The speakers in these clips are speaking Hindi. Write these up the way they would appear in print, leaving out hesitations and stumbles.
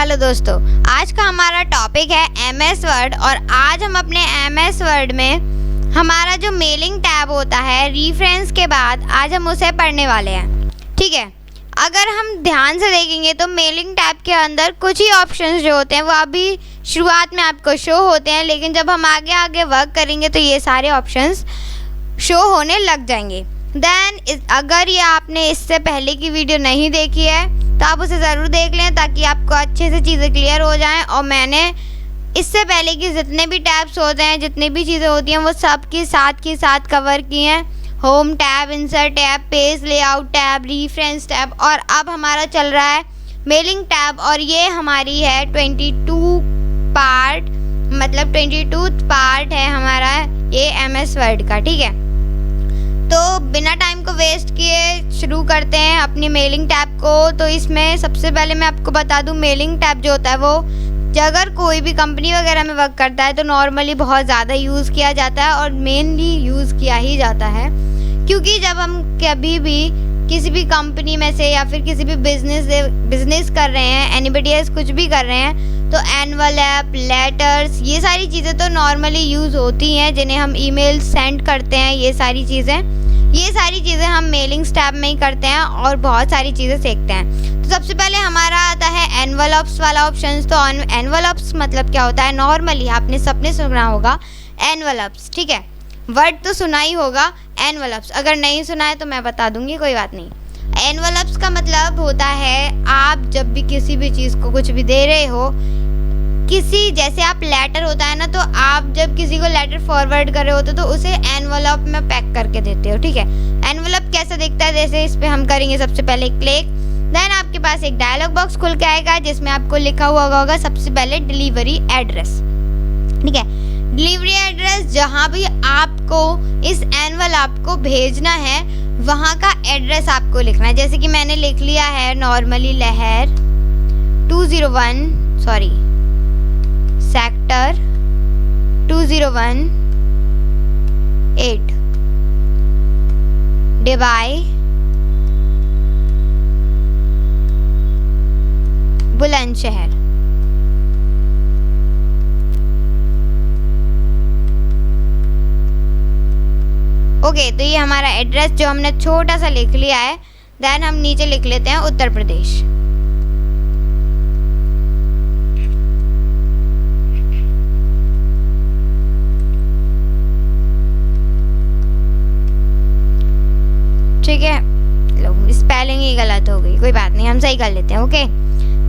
हेलो दोस्तों, आज का हमारा टॉपिक है एमएस वर्ड। और आज हम अपने एमएस वर्ड में हमारा जो मेलिंग टैब होता है रेफरेंस के बाद आज हम उसे पढ़ने वाले हैं। ठीक है, अगर हम ध्यान से देखेंगे तो मेलिंग टैब के अंदर कुछ ही ऑप्शंस जो होते हैं वो अभी शुरुआत में आपको शो होते हैं, लेकिन जब हम आगे आगे वर्क करेंगे तो ये सारे ऑप्शंस शो होने लग जाएंगे। देन अगर ये आपने इससे पहले की वीडियो नहीं देखी है तो आप उसे ज़रूर देख लें ताकि आपको अच्छे से चीज़ें क्लियर हो जाएं। और मैंने इससे पहले की जितने भी टैब्स होते हैं, जितनी भी चीज़ें होती हैं, वो सब की साथ कवर की हैं। Home tab, insert tab, page layout tab, reference tab, और अब हमारा चल रहा है मेलिंग टैब। और ये हमारी है 22 पार्ट, मतलब 22 पार्ट है हमारा ये एमएस वर्ड का। ठीक है, तो बिना टाइम को वेस्ट किए शुरू करते हैं अपनी मेलिंग टैब को। तो इसमें सबसे पहले मैं आपको बता दूं, मेलिंग टैब जो होता है वो अगर कोई भी कंपनी वगैरह में वर्क करता है तो नॉर्मली बहुत ज़्यादा यूज़ किया जाता है और मेनली यूज़ किया ही जाता है, क्योंकि जब हम कभी भी किसी भी कंपनी में से या फिर किसी भी बिजनेस कर रहे हैं, एनीबडी एल्स कुछ भी कर रहे हैं, तो एनवलप, लेटर्स, ये सारी चीज़ें तो नॉर्मली यूज़ होती हैं, जिन्हें हम ईमेल सेंड करते हैं। ये सारी चीज़ें हम मेलिंग टैब में ही करते हैं और बहुत सारी चीज़ें सीखते हैं। तो सबसे पहले हमारा आता है एनवलप्स वाला ऑप्शन। तो एनवलप्स मतलब क्या होता है? नॉर्मली आपने सबने सुना होगा एनवलप्स। ठीक है, वर्ड तो सुना ही होगा एनवलप्स। अगर नहीं सुना है तो मैं बता दूंगी, कोई बात नहीं। एनवलप्स का मतलब होता है आप जब भी किसी भी चीज़ को कुछ भी दे रहे हो, किसी जैसे आप लेटर होता है ना, तो आप जब किसी को लेटर फॉरवर्ड कर रहे होते तो उसे एनवलप में पैक करके देते हो। ठीक है, एनवलप कैसा दिखता है? जैसे इस पर हम करेंगे सबसे पहले क्लिक, देन आपके पास एक डायलॉग बॉक्स खुल के आएगा जिसमें आपको लिखा हुआ होगा सबसे पहले डिलीवरी एड्रेस। ठीक है, डिलीवरी एड्रेस जहाँ भी आपको इस एनवलप को भेजना है वहाँ का एड्रेस आपको लिखना है। जैसे कि मैंने लिख लिया है नॉर्मली लहर 201 सेक्टर 2018 डिवाई बुलंदशहर। ओके, तो ये हमारा एड्रेस जो हमने छोटा सा लिख लिया है। देन हम नीचे लिख लेते हैं उत्तर प्रदेश। ठीक है, लो स्पेलिंग ही गलत हो गई, कोई बात नहीं, हम सही कर लेते हैं। ओके,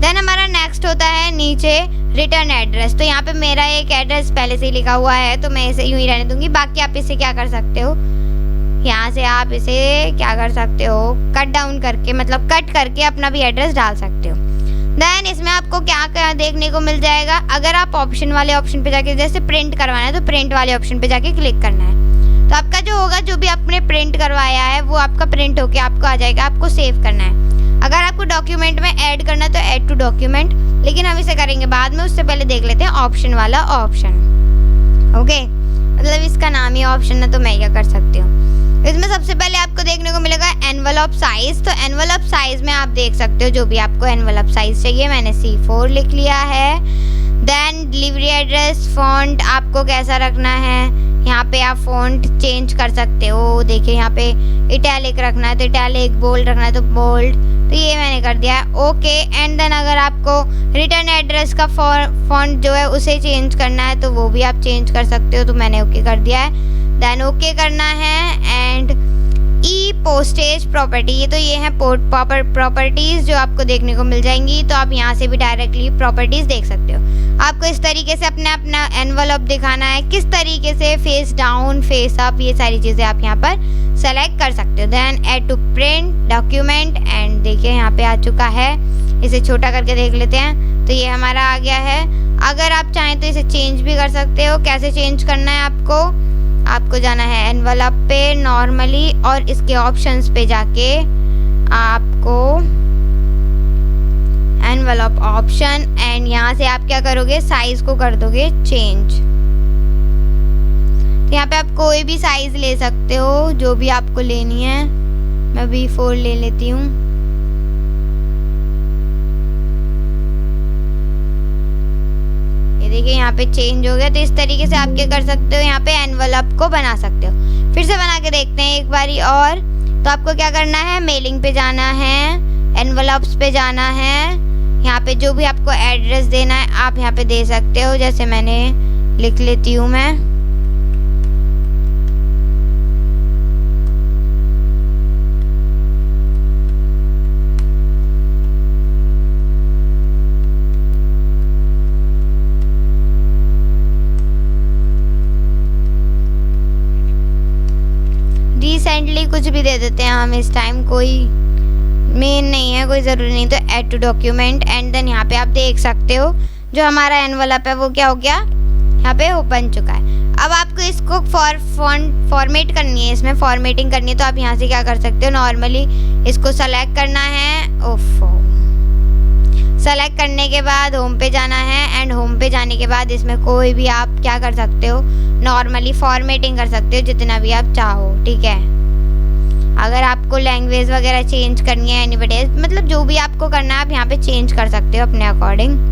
देन हमारा नेक्स्ट होता है नीचे रिटर्न एड्रेस। तो यहाँ पे मेरा एक एड्रेस पहले से ही लिखा हुआ है तो मैं इसे यूं ही रहने दूंगी। बाकी आप इसे क्या कर सकते हो, यहाँ से आप इसे क्या कर सकते हो, कट डाउन करके, मतलब कट करके अपना भी एड्रेस डाल सकते हो। देन इसमें आपको क्या क्या देखने को मिल जाएगा, अगर आप ऑप्शन वाले ऑप्शन पे जाके, जैसे प्रिंट करवाना है तो प्रिंट वाले ऑप्शन पे जाके क्लिक करना है, तो आपका जो होगा, जो भी आपने प्रिंट करवाया है वो आपका प्रिंट होके आपको आ जाएगा। आपको सेव करना है। अगर आपको डॉक्यूमेंट में ऐड करना है तो ऐड टू डॉक्यूमेंट, लेकिन हम इसे करेंगे बाद में, उससे पहले देख लेते हैं ऑप्शन वाला ऑप्शन। ओके, मतलब इसका नाम ही ऑप्शन है तो मैं क्या कर सकती हूँ। इसमें सबसे पहले आपको देखने को मिलेगा एनवलप साइज। तो एनवलप साइज में आप देख सकते हो जो भी आपको एनवलप साइज चाहिए। मैंने C4 लिख लिया है। देन डिलीवरी एड्रेस, फॉन्ट आपको कैसा रखना है, यहाँ पे आप फॉन्ट चेंज कर सकते हो। देखिए यहाँ पे इटैलिक रखना है तो इटैलिक, बोल्ड रखना है तो बोल्ड, तो ये मैंने कर दिया है। ओके, एंड देन अगर आपको रिटर्न एड्रेस का फॉन्ट जो है उसे चेंज करना है तो वो भी आप चेंज कर सकते हो, तो मैंने ओके कर दिया है। देन ओके करना है। एंड ई पोस्टेज प्रॉपर्टी, ये तो ये है प्रॉपर्टीज़ जो आपको देखने को मिल जाएंगी, तो आप यहाँ से भी डायरेक्टली प्रॉपर्टीज़ देख सकते हो। आपको इस तरीके से अपना एनवलप दिखाना है, किस तरीके से, फेस डाउन, फेस अप, ये सारी चीज़ें आप यहाँ पर सेलेक्ट कर सकते हो। Then add to print document, and देखिए यहाँ पे आ चुका है। इसे छोटा करके देख लेते हैं तो ये हमारा आ गया है। अगर आप चाहें तो इसे चेंज भी कर सकते हो। कैसे चेंज करना है आपको जाना है एनवलप पे नॉर्मली, और इसके ऑप्शंस पे जाके आपको एनवलप ऑप्शन, एंड यहाँ से आप क्या करोगे, साइज को कर दोगे चेंज। तो यहाँ पे आप कोई भी साइज ले सकते हो जो भी आपको लेनी है। मैं B4 ले लेती हूँ। यहाँ पे चेंज हो गया। तो इस तरीके से आप क्या कर सकते हो, यहाँ पे एनवलप को बना सकते हो। फिर से बना के देखते हैं एक बारी और। तो आपको क्या करना है, मेलिंग पे जाना है, एनवलप्स पे जाना है। यहाँ पे जो भी आपको एड्रेस देना है आप यहाँ पे दे सकते हो। जैसे मैंने लिख लेती हूँ मैं, रिसेंटली कुछ भी दे देते हैं हम इस टाइम, कोई मेन नहीं है, कोई ज़रूरी नहीं। तो add to document and then यहाँ पे आप देख सकते हो जो हमारा एनवलप है वो क्या हो गया, यहाँ पे वो बन चुका है। अब आपको इसको फॉर्मेट करनी है, इसमें फॉर्मेटिंग करनी है। तो आप यहाँ से क्या कर सकते हो, नॉर्मली इसको सेलेक्ट करना है। सेलेक्ट करने के बाद होम पे जाना है एंड होम पे जाने के बाद इसमें कोई भी आप क्या कर सकते हो, नॉर्मली फॉर्मेटिंग कर सकते हो जितना भी आप चाहो, ठीक है। अगर आपको लैंग्वेज वगैरह चेंज करनी है, एनीबडी मतलब जो भी आपको करना है आप यहाँ पे चेंज कर सकते हो अपने अकॉर्डिंग।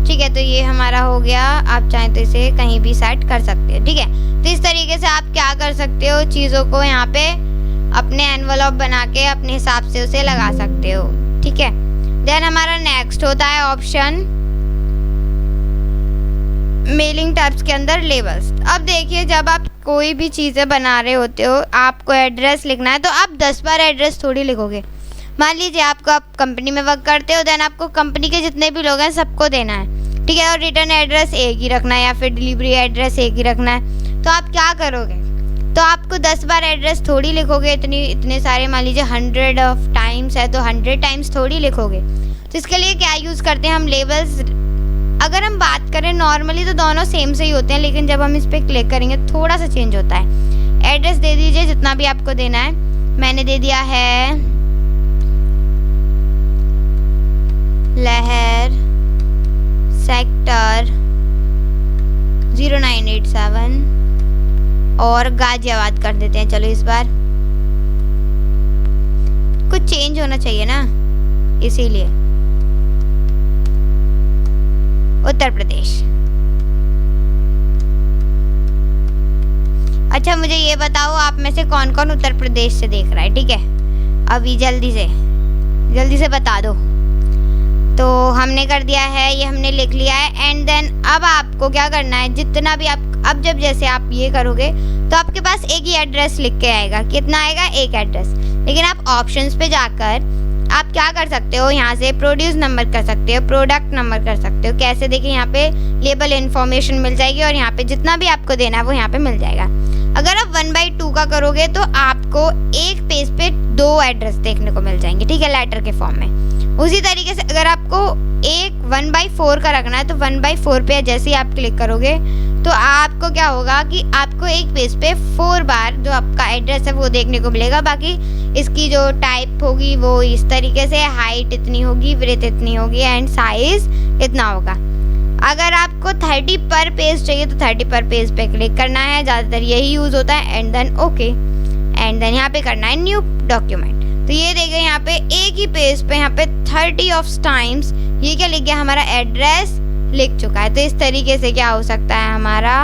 ठीक है, तो ये हमारा हो गया। आप चाहें तो इसे कहीं भी सेट कर सकते हो, ठीक है। तो इस तरीके से आप क्या कर सकते हो, चीज़ों को यहाँ पे अपने एनवलप बना के अपने हिसाब से उसे लगा सकते हो, ठीक है। देन हमारा नेक्स्ट होता है ऑप्शन मेलिंग टैब्स के अंदर लेबल्स। अब देखिए, जब आप कोई भी चीज़ें बना रहे होते हो, आपको एड्रेस लिखना है तो आप 10 बार एड्रेस थोड़ी लिखोगे। मान लीजिए आप कंपनी में वर्क करते हो, देन आपको कंपनी के जितने भी लोग हैं सबको देना है, ठीक है। और रिटर्न एड्रेस एक ही रखना है या फिर डिलीवरी एड्रेस एक ही रखना है। तो आप क्या करोगे, तो आपको 10 बार एड्रेस थोड़ी लिखोगे, इतने सारे, मान लीजिए 100 ऑफ टाइम्स है तो 100 टाइम्स थोड़ी लिखोगे। तो इसके लिए क्या यूज़ करते हैं हम, लेबल्स। अगर हम बात करें नॉर्मली तो दोनों सेम से ही होते हैं, लेकिन जब हम इस पर क्लिक करेंगे थोड़ा सा चेंज होता है। एड्रेस दे दीजिए जितना भी आपको देना है। मैंने दे दिया है लहर सेक्टर 0987 और गाजियाबाद कर देते हैं। चलो इस बार कुछ चेंज होना चाहिए ना, इसीलिए उत्तर प्रदेश। अच्छा, मुझे ये बताओ आप में से कौन कौन उत्तर प्रदेश से देख रहा है, ठीक है। अभी जल्दी से बता दो। तो हमने कर दिया है, ये हमने लिख लिया है। एंड देन अब आपको क्या करना है, जितना भी आप अब जब जैसे आप ये करोगे तो आपके पास एक ही एड्रेस लिख के आएगा। कितना आएगा, एक एड्रेस। लेकिन आप ऑप्शंस पे जाकर आप क्या कर सकते हो, यहाँ से प्रोड्यूस नंबर कर सकते हो, प्रोडक्ट नंबर कर सकते हो। कैसे, देखिए यहाँ पे लेबल इन्फॉर्मेशन मिल जाएगी और यहाँ पे जितना भी आपको देना है वो यहाँ पे मिल जाएगा। अगर आप 1/2 का करोगे तो आपको एक पेज पे 2 एड्रेस देखने को मिल जाएंगे, ठीक है, लेटर के फॉर्म में। उसी तरीके से अगर आपको 1/4 का रखना है तो 1/4 पे जैसे ही आप क्लिक करोगे तो आपको क्या होगा कि आपको एक पेज पे 4 बार जो आपका एड्रेस है वो देखने को मिलेगा। बाकी इसकी जो टाइप होगी वो इस तरीके से, हाइट इतनी होगी, विड्थ इतनी होगी एंड साइज इतना होगा। अगर आपको 30 पर पेज चाहिए तो 30 पर पेज पे क्लिक करना है, ज़्यादातर यही यूज़ होता है। And then okay, and then यहाँ पे करना है न्यू डॉक्यूमेंट। तो ये देखिए यहाँ पे एक ही पेज पे यहाँ पे 30 ऑफ टाइम्स ये क्या लिख गया, हमारा एड्रेस लिख चुका है। तो इस तरीके से क्या हो सकता है हमारा,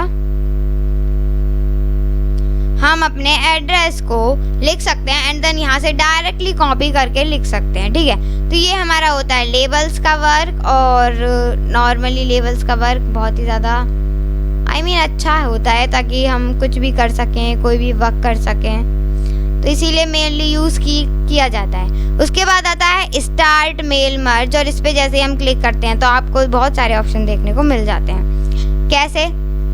हम अपने एड्रेस को लिख सकते हैं एंड देन यहाँ से डायरेक्टली कॉपी करके लिख सकते हैं, ठीक है। तो ये हमारा होता है लेबल्स का वर्क। और नॉर्मली लेबल्स का वर्क बहुत ही ज़्यादा अच्छा होता है ताकि हम कुछ भी कर सकें, कोई भी वर्क कर सकें, तो इसीलिए मेनली यूज़ किया जाता है। उसके बाद आता है स्टार्ट मेल मर्ज, और इस पर जैसे हम क्लिक करते हैं तो आपको बहुत सारे ऑप्शन देखने को मिल जाते हैं। कैसे,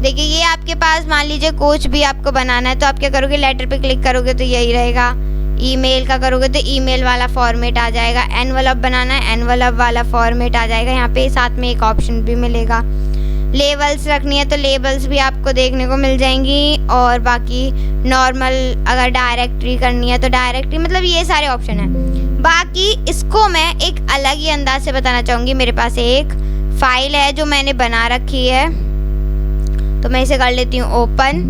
देखिए ये आपके पास मान लीजिए कुछ भी आपको बनाना है तो आप क्या करोगे, लेटर पे क्लिक करोगे तो यही रहेगा। ईमेल का करोगे तो ईमेल वाला फॉर्मेट आ जाएगा। एनवलप बनाना है, एनवलप वाला फॉर्मेट आ जाएगा। यहाँ पे साथ में एक ऑप्शन भी मिलेगा। लेबल्स रखनी है तो लेबल्स भी आपको देखने को मिल जाएंगी। और बाकी नॉर्मल अगर डायरेक्टरी करनी है तो डायरेक्टरी, मतलब ये सारे ऑप्शन हैं। बाकी इसको मैं एक अलग ही अंदाज से बताना चाहूँगी। मेरे पास एक फाइल है जो मैंने बना रखी है, तो मैं इसे कर लेती हूँ ओपन।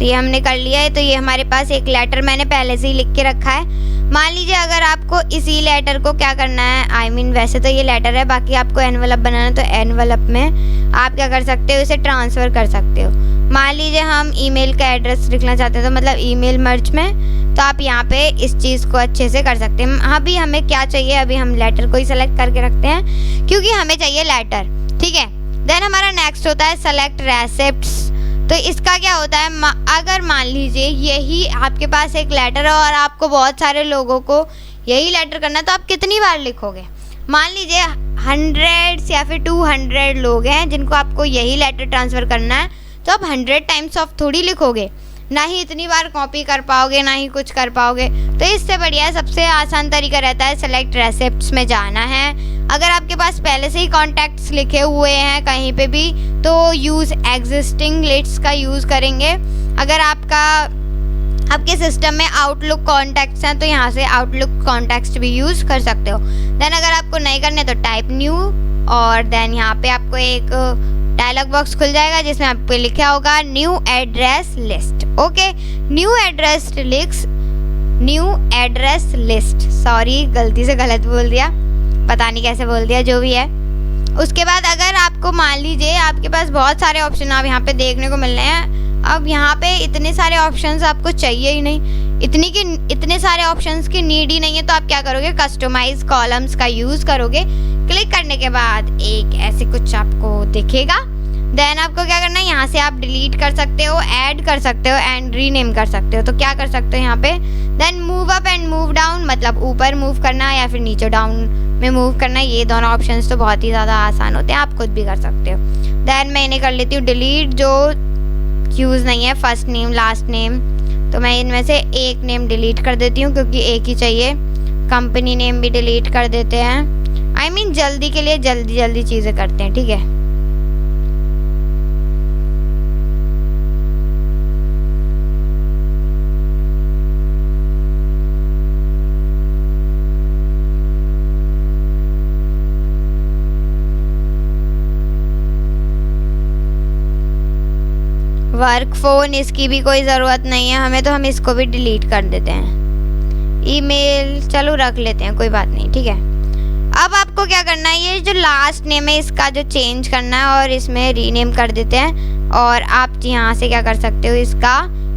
तो ये हमने कर लिया है। तो ये हमारे पास एक लेटर मैंने पहले से ही लिख के रखा है। मान लीजिए अगर आपको इसी लेटर को क्या करना है, वैसे तो ये लेटर है, बाकी आपको एनवलप बनाना है तो एनवलप में आप क्या कर सकते हो, इसे ट्रांसफ़र कर सकते हो। मान लीजिए हम ईमेल का एड्रेस लिखना चाहते हैं, तो मतलब ईमेल मर्ज में, तो आप यहाँ पे इस चीज़ को अच्छे से कर सकते हैं। अभी हमें क्या चाहिए, अभी हम लेटर को ही सेलेक्ट करके रखते हैं क्योंकि हमें चाहिए लेटर, ठीक है। देन हमारा नेक्स्ट होता है सेलेक्ट रेसिप्ट्स। तो इसका क्या होता है, अगर मान लीजिए यही आपके पास एक लेटर है और आपको बहुत सारे लोगों को यही लेटर करना है, तो आप कितनी बार लिखोगे। मान लीजिए 100 या फिर 200 लोग हैं जिनको आपको यही लेटर ट्रांसफ़र करना है, तो आप 100 टाइम्स ऑफ थोड़ी लिखोगे, ना ही इतनी बार कॉपी कर पाओगे, ना ही कुछ कर पाओगे। तो इससे बढ़िया सबसे आसान तरीका रहता है सेलेक्ट रेसिप्ट्स में जाना है। अगर आपके पास पहले से ही कॉन्टैक्ट्स लिखे हुए हैं कहीं पे भी, तो यूज़ एग्जिस्टिंग लिस्ट का यूज़ करेंगे। अगर आपके सिस्टम में आउटलुक कॉन्टैक्ट्स हैं तो यहाँ से आउटलुक कॉन्टैक्ट्स भी यूज़ कर सकते हो। देन अगर आपको नहीं करने तो टाइप न्यू, और देन यहाँ पे आपको एक डायलॉग बॉक्स खुल जाएगा जिसमें आप पे लिखा होगा new address list. Okay, new address list, sorry गलती से गलत बोल दिया, पता नहीं कैसे बोल दिया, जो भी है। उसके बाद अगर आपको मान लीजिए आपके पास बहुत सारे ऑप्शन आप यहाँ पे देखने को मिल रहे हैं, अब यहाँ पे इतने सारे ऑप्शंस आपको चाहिए ही नहीं, इतने सारे ऑप्शंस की नीड ही नहीं है, तो आप क्या करोगे, कस्टमाइज कॉलम्स का यूज़ करोगे। क्लिक करने के बाद एक ऐसे कुछ आपको दिखेगा। देन आपको क्या करना है, यहाँ से आप डिलीट कर सकते हो, ऐड कर सकते हो एंड रीनेम कर सकते हो। तो क्या कर सकते हो यहाँ पे, then move up and move down, मतलब ऊपर मूव करना या फिर नीचे डाउन में मूव करना। ये दोनों ऑप्शंस तो बहुत ही ज़्यादा आसान होते हैं, आप खुद भी कर सकते हो। देन मैं इन्हें कर लेती हूँ डिलीट, जो यूज़ नहीं है, फर्स्ट नेम लास्ट नेम, तो मैं इनमें से एक नेम डिलीट कर देती हूँ क्योंकि एक ही चाहिए। कंपनी नेम भी डिलीट कर देते हैं, जल्दी के लिए जल्दी चीज़ें करते हैं, ठीक है। वर्क फ़ोन, इसकी भी कोई ज़रूरत नहीं है हमें, तो हम इसको भी डिलीट कर देते हैं। ईमेल चलो रख लेते हैं, कोई बात नहीं, ठीक है। अब आपको क्या करना है, ये जो लास्ट नेम है इसका जो चेंज करना है और इसमें रीनेम कर देते हैं। और आप यहाँ से क्या कर सकते हो, इसका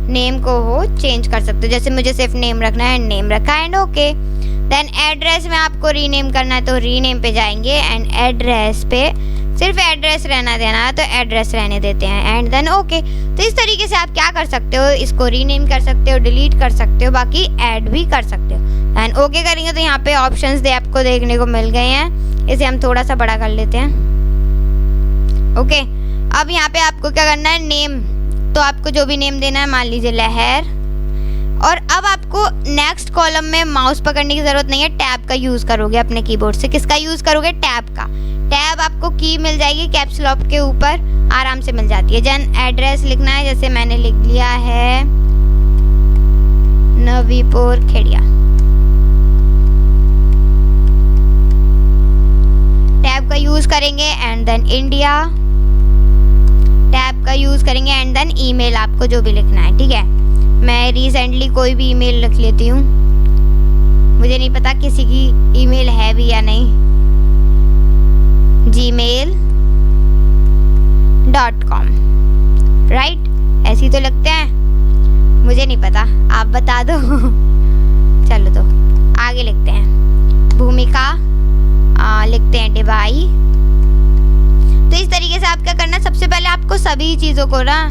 नेम को हो चेंज कर सकते हो। जैसे मुझे सिर्फ नेम रखना है, नेम रखा एंड ओके। देन एड्रेस में आपको रीनेम करना है तो रीनेम पे जाएंगे एंड एड्रेस पे सिर्फ एड्रेस रहना देना है तो एड्रेस रहने देते हैं एंड देन ओके। तो इस तरीके से आप क्या कर सकते हो, इसको रीनेम कर सकते हो, डिलीट कर सकते हो, बाकी ऐड भी कर सकते हो। एंड ओके करेंगे तो यहाँ पे ऑप्शंस दे आपको देखने को मिल गए हैं। इसे हम थोड़ा सा बड़ा कर लेते हैं। ओके, अब यहाँ पे आपको क्या करना है, नेम, तो आपको जो भी नेम देना है, मान लीजिए लहर। और अब आपको नेक्स्ट कॉलम में माउस पकड़ने की ज़रूरत नहीं है, टैब का यूज़ करोगे अपने कीबोर्ड से। किसका यूज़ करोगे, टैब का। टैब आपको की मिल जाएगी कैप्स लॉक के ऊपर, आराम से मिल जाती है। जन एड्रेस लिखना है, जैसे मैंने लिख लिया है नवीपुर खेड़िया। टैब का यूज़ करेंगे एंड देन इंडिया, टैब का यूज़ करेंगे एंड देन ईमेल, आपको जो भी लिखना है, ठीक है। मैं रिसेंटली कोई भी ईमेल लिख लेती हूँ, मुझे नहीं पता किसी की ईमेल है भी या नहीं। gmail.com, राइट, ऐसी तो लगते हैं, मुझे नहीं पता, आप बता दो। चलो तो आगे लिखते हैं भूमिका, लिखते हैं डिबाई। तो इस तरीके से आप क्या करना है, सबसे पहले आपको सभी चीज़ों को ना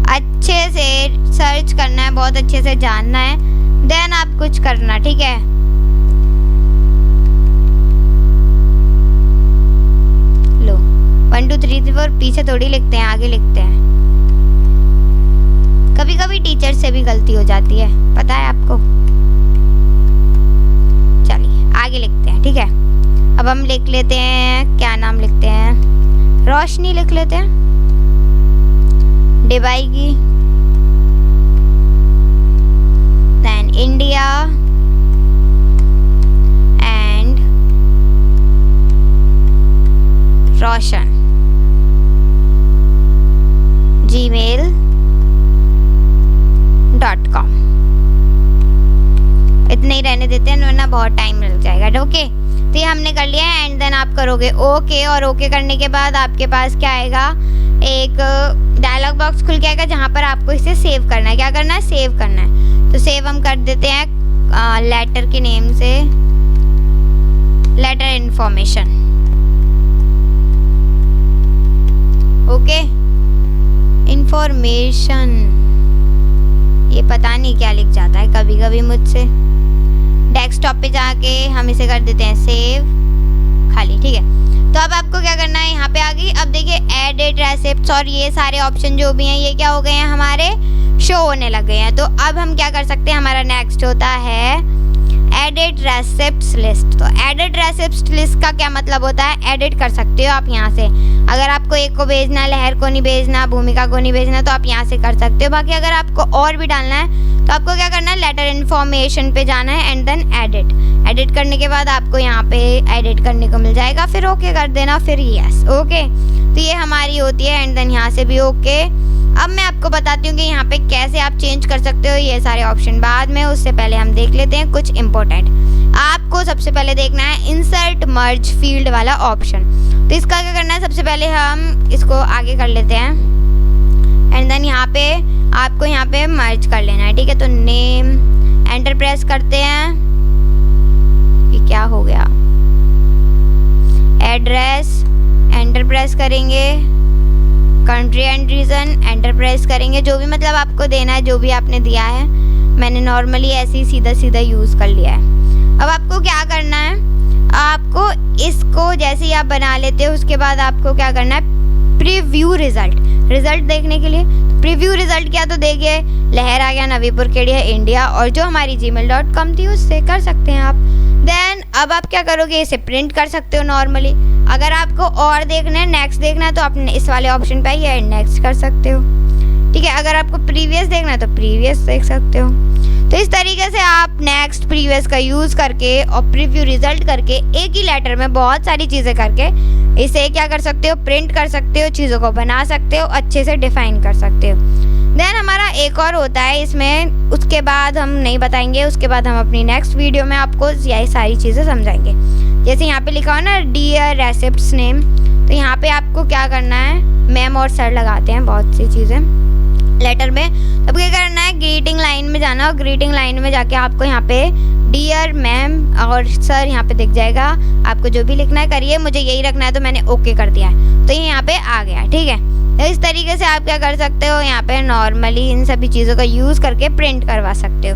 अच्छे से सर्च करना है, बहुत अच्छे से जानना है, देन आप कुछ करना, ठीक है। लो 1 2 3 4 पीछे थोड़ी लिखते हैं, आगे लिखते हैं। कभी कभी टीचर से भी गलती हो जाती है, पता है आपको। चलिए आगे लिखते हैं, ठीक है। अब हम लिख लेते हैं, क्या नाम लिखते हैं, रोशनी लिख लेते हैं, डिबाई की। Then India and Roshan, gmail.com। इतने ही रहने देते हैं वरना बहुत टाइम लग जाएगा। ओके, तो ये हमने कर लिया है। एंड देन आप करोगे ओके, और ओके करने के बाद आपके पास क्या आएगा, एक डायलॉग बॉक्स खुल के आएगा जहाँ पर आपको इसे सेव करना है। क्या करना है, सेव करना है। तो सेव हम कर देते हैं लेटर के नेम से, लेटर इन्फॉर्मेशन। ओके, इंफॉर्मेशन, ये पता नहीं क्या लिख जाता है कभी कभी मुझसे। डेस्कटॉप पे जाके हम इसे कर देते हैं सेव, खाली। ठीक है, तो अब आपको क्या करना है, यहाँ पे आ गई। अब देखिए एडिट रेसिप्ट्स और ये सारे ऑप्शन जो भी हैं ये क्या हो गए हैं, हमारे शो होने लग गए हैं। तो अब हम क्या कर सकते हैं, हमारा नेक्स्ट होता है एडिट रेसिप्ट्स लिस्ट। तो एडिट रेसिप्ट्स लिस्ट का क्या मतलब होता है, एडिट कर सकते हो आप यहाँ से। अगर आपको एक को भेजना, लहर को नहीं भेजना, भूमिका को नहीं भेजना, तो आप यहाँ से कर सकते हो। बाकी अगर आपको और भी डालना है तो आपको क्या करना है, लेटर इन्फॉर्मेशन पे जाना है एंड देन एडिट। एडिट करने के बाद आपको यहाँ पे एडिट करने को मिल जाएगा, फिर ओके कर देना, फिर यस। ओके, तो ये हमारी होती है। एंड देन यहाँ से भी ओके। अब मैं आपको बताती हूँ कि यहाँ पे कैसे आप चेंज कर सकते हो ये सारे ऑप्शन बाद में। उससे पहले हम देख लेते हैं कुछ इम्पोर्टेंट। आपको सबसे पहले देखना है इंसर्ट मर्ज फील्ड वाला ऑप्शन। तो इसका क्या करना है, सबसे पहले हम इसको आगे कर लेते हैं एंड देन यहाँ पे आपको यहाँ पे मर्ज कर लेना है। ठीक है, तो नेम, एंटर प्रेस करते हैं। ये क्या हो गया, एड्रेस, एंटर प्रेस करेंगे। Country and region, enter press करेंगे। जो भी मतलब आपको देना है, जो भी आपने दिया है, मैंने नॉर्मली ऐसे ही सीधा सीधा यूज़ कर लिया है। अब आपको क्या करना है, आपको इसको जैसे ही आप बना लेते हो उसके बाद आपको क्या करना है, प्रीव्यू रिजल्ट देखने के लिए। प्रीव्यू रिजल्ट क्या, तो देखिए लहर आ गया, नवीपुर केडिया इंडिया, और जो हमारी gmail.com थी उससे कर सकते हैं आप। देन अब आप क्या करोगे, इसे प्रिंट कर सकते हो नॉर्मली। अगर आपको और देखना है, नेक्स्ट देखना है, तो आप इस वाले ऑप्शन पे आइए, नेक्स्ट कर सकते हो। ठीक है, अगर आपको प्रीवियस देखना है तो प्रीवियस देख सकते हो। तो इस तरीके से आप नेक्स्ट, प्रीवियस का यूज़ करके और प्रीव्यू रिजल्ट करके एक ही लेटर में बहुत सारी चीज़ें करके इसे क्या कर सकते हो, प्रिंट कर सकते हो, चीज़ों को बना सकते हो, अच्छे से डिफाइन कर सकते हो। देन हमारा एक और होता है इसमें, उसके बाद हम नहीं बताएंगे, उसके बाद हम अपनी नेक्स्ट वीडियो में आपको यही सारी चीज़ें समझाएंगे। जैसे यहाँ पे लिखा हो ना डियर रेसिप्ट्स नेम, तो यहाँ पे आपको क्या करना है, मैम और सर लगाते हैं बहुत सी चीज़ें लेटर में। तब क्या करना है, ग्रीटिंग लाइन में जाना, और ग्रीटिंग लाइन में जाके आपको यहाँ पे डियर मैम और सर यहाँ पे दिख जाएगा। आपको जो भी लिखना है करिए, मुझे यही रखना है तो मैंने ओके कर दिया है, तो ये यहाँ पे आ गया। ठीक है, तो इस तरीके से आप क्या कर सकते हो, यहाँ पे नॉर्मली इन सभी चीज़ों का यूज़ करके प्रिंट करवा सकते हो।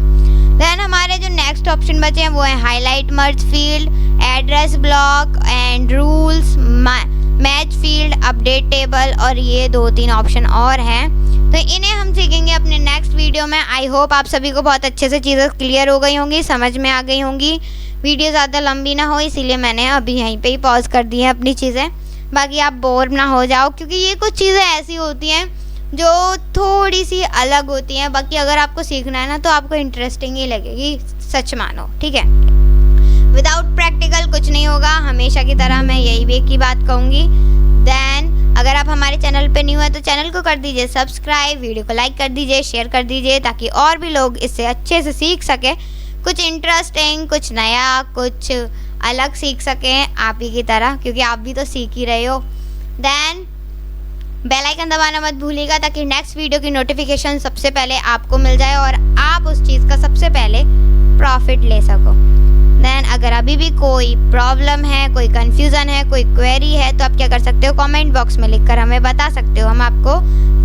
देन हमारे जो नेक्स्ट ऑप्शन बचे हैं वो है highlight merge field, address block and rules, match field, update table, और ये 2-3 ऑप्शन और हैं। तो इन्हें हम सीखेंगे अपने नेक्स्ट वीडियो में। आई होप आप सभी को बहुत अच्छे से चीज़ें क्लियर हो गई होंगी, समझ में आ गई होंगी। वीडियो ज़्यादा लंबी ना हो इसीलिए मैंने अभी यहीं पे ही पॉज कर दी है अपनी चीज़ें, बाकी आप बोर ना हो जाओ, क्योंकि ये कुछ चीज़ें ऐसी होती हैं जो थोड़ी सी अलग होती हैं। बाकी अगर आपको सीखना है ना तो आपको इंटरेस्टिंग ही लगेगी, सच मानो। ठीक है, विदाउट प्रैक्टिकल कुछ नहीं होगा, हमेशा की तरह मैं यही भी एक ही बात कहूँगी। देन अगर आप हमारे चैनल पे न्यू है तो चैनल को कर दीजिए सब्सक्राइब, वीडियो को लाइक कर दीजिए, शेयर कर दीजिए, ताकि और भी लोग इससे अच्छे से सीख सके, कुछ इंटरेस्टिंग, कुछ नया, कुछ अलग सीख सकें आप ही की तरह, क्योंकि आप भी तो सीख ही रहे हो। देन बेल आइकन दबाना मत भूलिएगा, ताकि नेक्स्ट वीडियो की नोटिफिकेशन सबसे पहले आपको मिल जाए और आप उस चीज़ का सबसे पहले प्रॉफिट ले सको। देन अगर अभी भी कोई प्रॉब्लम है, कोई कन्फ्यूज़न है, कोई क्वेरी है, तो आप क्या कर सकते हो, कमेंट बॉक्स में लिखकर हमें बता सकते हो। हम आपको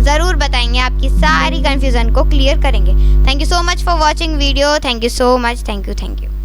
ज़रूर बताएंगे, आपकी सारी कन्फ्यूज़न को क्लियर करेंगे। Thank you so much for watching video. Thank you so much. Thank you.